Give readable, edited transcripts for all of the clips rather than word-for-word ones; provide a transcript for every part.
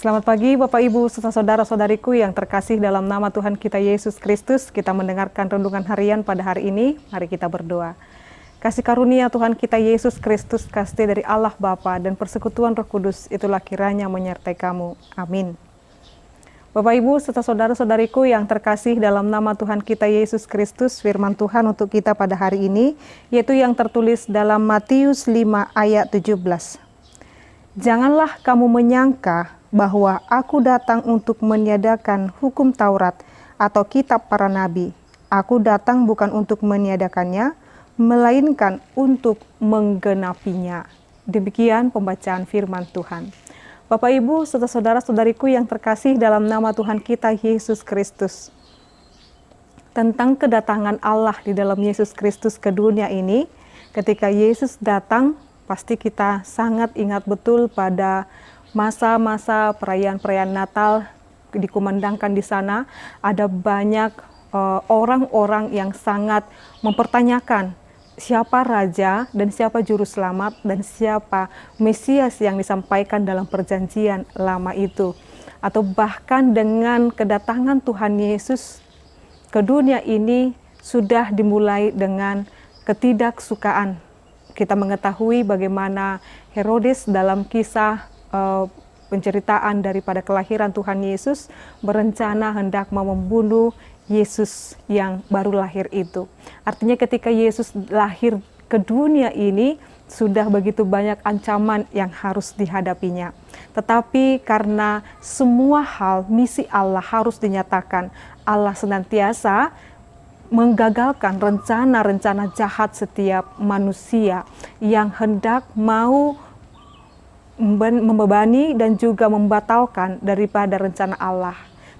Selamat pagi Bapak Ibu serta saudara-saudariku yang terkasih dalam nama Tuhan kita Yesus Kristus. Kita mendengarkan renungan harian pada hari ini. Mari kita berdoa. Kasih karunia Tuhan kita Yesus Kristus, kasih dari Allah Bapa dan persekutuan Roh Kudus, itulah kiranya menyertai kamu. Amin. Bapak Ibu serta saudara-saudariku yang terkasih dalam nama Tuhan kita Yesus Kristus, firman Tuhan untuk kita pada hari ini, yaitu yang tertulis dalam Matius 5 ayat 17. Janganlah kamu menyangka bahwa aku datang untuk meniadakan hukum Taurat atau kitab para nabi. Aku datang bukan untuk meniadakannya, melainkan untuk menggenapinya. Demikian pembacaan firman Tuhan. Bapak Ibu serta saudara-saudariku yang terkasih dalam nama Tuhan kita Yesus Kristus. Tentang kedatangan Allah di dalam Yesus Kristus ke dunia ini, ketika Yesus datang, pasti kita sangat ingat betul pada masa-masa perayaan-perayaan Natal dikumandangkan di sana. Ada banyak orang-orang yang sangat mempertanyakan siapa Raja dan siapa Juru Selamat dan siapa Mesias yang disampaikan dalam perjanjian lama itu. Atau bahkan dengan kedatangan Tuhan Yesus ke dunia ini sudah dimulai dengan ketidaksukaan. Kita mengetahui bagaimana Herodes dalam kisah penceritaan daripada kelahiran Tuhan Yesus berencana hendak membunuh Yesus yang baru lahir itu. Artinya ketika Yesus lahir ke dunia ini sudah begitu banyak ancaman yang harus dihadapinya. Tetapi karena semua hal misi Allah harus dinyatakan, Allah senantiasa menggagalkan rencana-rencana jahat setiap manusia yang hendak mau membebani dan juga membatalkan daripada rencana Allah.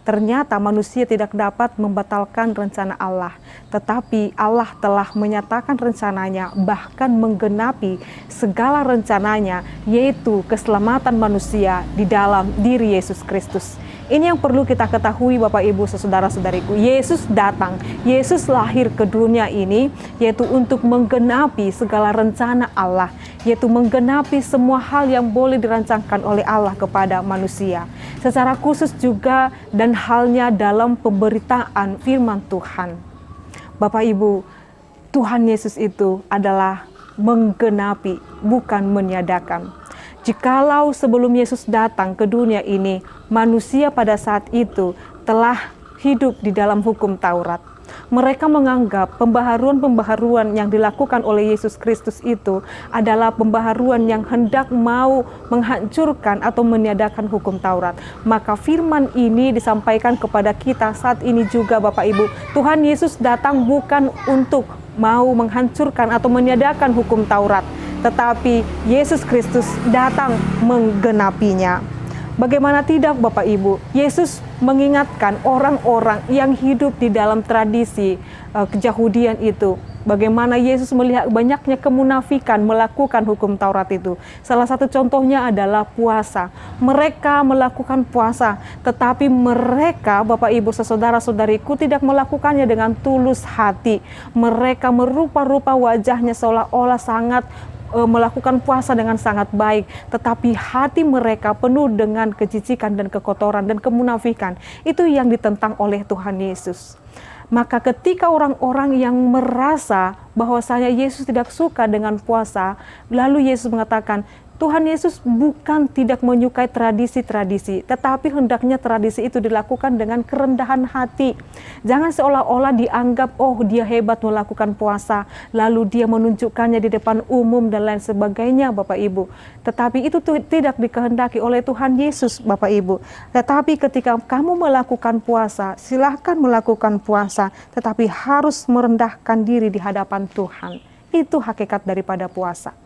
Ternyata manusia tidak dapat membatalkan rencana Allah, tetapi Allah telah menyatakan rencananya, bahkan menggenapi segala rencananya, yaitu keselamatan manusia di dalam diri Yesus Kristus. Ini yang perlu kita ketahui Bapak Ibu saudara-saudariku. Yesus datang, Yesus lahir ke dunia ini, yaitu untuk menggenapi segala rencana Allah, yaitu menggenapi semua hal yang boleh dirancangkan oleh Allah kepada manusia. Secara khusus juga dan halnya dalam pemberitaan firman Tuhan. Bapak Ibu, Tuhan Yesus itu adalah menggenapi, bukan meniadakan. Jikalau sebelum Yesus datang ke dunia ini, manusia pada saat itu telah hidup di dalam hukum Taurat. Mereka menganggap pembaharuan-pembaharuan yang dilakukan oleh Yesus Kristus itu adalah pembaharuan yang hendak mau menghancurkan atau meniadakan hukum Taurat. Maka firman ini disampaikan kepada kita saat ini juga Bapak Ibu. Tuhan Yesus datang bukan untuk mau menghancurkan atau meniadakan hukum Taurat, tetapi Yesus Kristus datang menggenapinya. Bagaimana tidak Bapak Ibu, Yesus mengingatkan orang-orang yang hidup di dalam tradisi keyahudian itu bagaimana Yesus melihat banyaknya kemunafikan melakukan hukum Taurat itu. Salah satu contohnya adalah puasa. Mereka melakukan puasa, tetapi mereka, Bapak Ibu saudara-saudariku, tidak melakukannya dengan tulus hati. Mereka merupa-rupa wajahnya seolah-olah sangat melakukan puasa dengan sangat baik, tetapi hati mereka penuh dengan kejicikan dan kekotoran dan kemunafikan. Itu yang ditentang oleh Tuhan Yesus. Maka ketika orang-orang yang merasa bahwasanya Yesus tidak suka dengan puasa, lalu Yesus mengatakan, Tuhan Yesus bukan tidak menyukai tradisi-tradisi, tetapi hendaknya tradisi itu dilakukan dengan kerendahan hati. Jangan seolah-olah dianggap, oh dia hebat melakukan puasa, lalu dia menunjukkannya di depan umum dan lain sebagainya, Bapak Ibu. Tetapi itu tidak dikehendaki oleh Tuhan Yesus, Bapak Ibu. Tetapi ketika kamu melakukan puasa, silahkan melakukan puasa, tetapi harus merendahkan diri di hadapan Tuhan. Itu hakikat daripada puasa.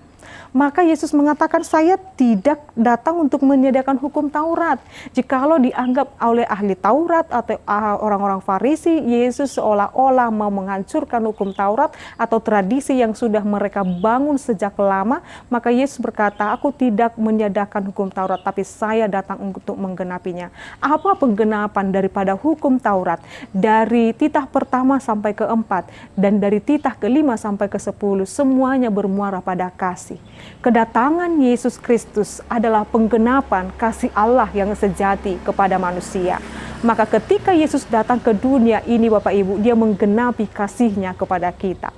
Maka Yesus mengatakan, saya tidak datang untuk menyediakan hukum Taurat. Jikalau dianggap oleh ahli Taurat atau orang-orang Farisi, Yesus seolah-olah mau menghancurkan hukum Taurat atau tradisi yang sudah mereka bangun sejak lama, maka Yesus berkata, aku tidak menyediakan hukum Taurat, tapi saya datang untuk menggenapinya. Apa penggenapan daripada hukum Taurat? Dari titah pertama sampai keempat, dan dari titah kelima sampai ke-10, semuanya bermuara pada kasih. Kedatangan Yesus Kristus adalah penggenapan kasih Allah yang sejati kepada manusia. Maka ketika Yesus datang ke dunia ini, Bapak Ibu, dia menggenapi kasih-Nya kepada kita.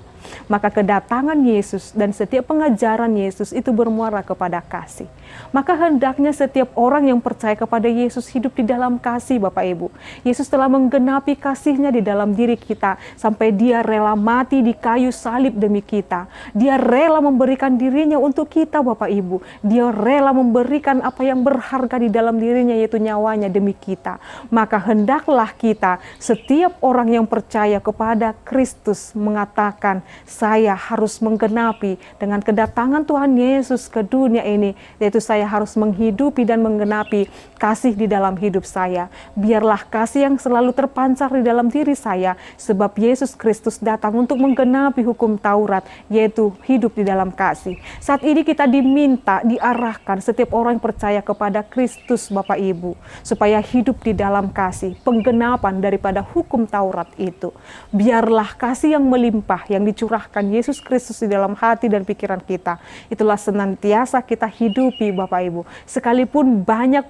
Maka kedatangan Yesus dan setiap pengajaran Yesus itu bermuara kepada kasih. Maka hendaknya setiap orang yang percaya kepada Yesus hidup di dalam kasih, Bapak Ibu. Yesus telah menggenapi kasih-Nya di dalam diri kita sampai dia rela mati di kayu salib demi kita. Dia rela memberikan dirinya untuk kita, Bapak Ibu. Dia rela memberikan apa yang berharga di dalam dirinya, yaitu nyawanya demi kita. Maka hendaklah kita, setiap orang yang percaya kepada Kristus, mengatakan, saya harus menggenapi dengan kedatangan Tuhan Yesus ke dunia ini, yaitu saya harus menghidupi dan menggenapi kasih di dalam hidup saya. Biarlah kasih yang selalu terpancar di dalam diri saya, sebab Yesus Kristus datang untuk menggenapi hukum Taurat, yaitu hidup di dalam kasih. Saat ini kita diminta, diarahkan setiap orang yang percaya kepada Kristus, Bapak Ibu, supaya hidup di dalam kasih, penggenapan daripada hukum Taurat itu. Biarlah kasih yang melimpah, yang dicurahkan Yesus Kristus di dalam hati dan pikiran kita, itulah senantiasa kita hidupi, Bapak Ibu. Sekalipun banyak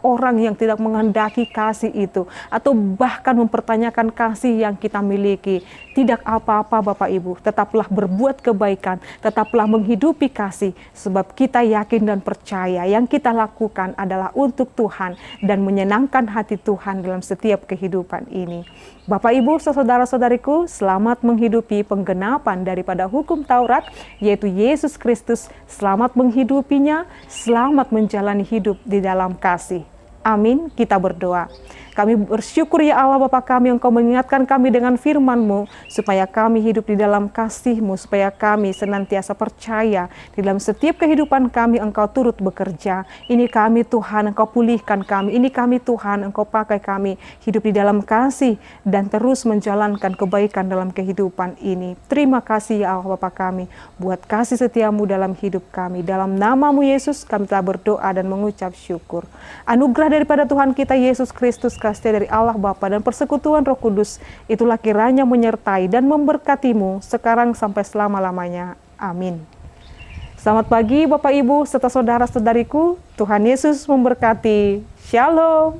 orang yang tidak menghendaki kasih itu, atau bahkan mempertanyakan kasih yang kita miliki, tidak apa-apa, Bapak Ibu. Tetaplah berbuat kebaikan, tetaplah menghidupi kasih, sebab kita yakin dan percaya yang kita lakukan adalah untuk Tuhan dan menyenangkan hati Tuhan dalam setiap kehidupan ini. Bapak Ibu, saudara-saudariku, selamat menghidupi penggenapan daripada hukum Taurat, yaitu Yesus Kristus. Selamat menghidupinya, selamat menjalani hidup di dalam kasih. Amin. Kita berdoa. Kami bersyukur ya Allah Bapa kami, Engkau mengingatkan kami dengan firman-Mu, supaya kami hidup di dalam kasih-Mu, supaya kami senantiasa percaya di dalam setiap kehidupan kami Engkau turut bekerja. Ini kami Tuhan, Engkau pulihkan kami. Ini kami Tuhan, Engkau pakai kami hidup di dalam kasih dan terus menjalankan kebaikan dalam kehidupan ini. Terima kasih ya Allah Bapa kami, buat kasih setia-Mu dalam hidup kami. Dalam nama-Mu Yesus kami telah berdoa dan mengucap syukur. Anugerah daripada Tuhan kita Yesus Kristus, kasih dari Allah Bapa dan persekutuan Roh Kudus, itulah kiranya menyertai dan memberkati-Mu sekarang sampai selama-lamanya. Amin. Selamat pagi Bapak Ibu serta saudara-saudariku. Tuhan Yesus memberkati. Shalom.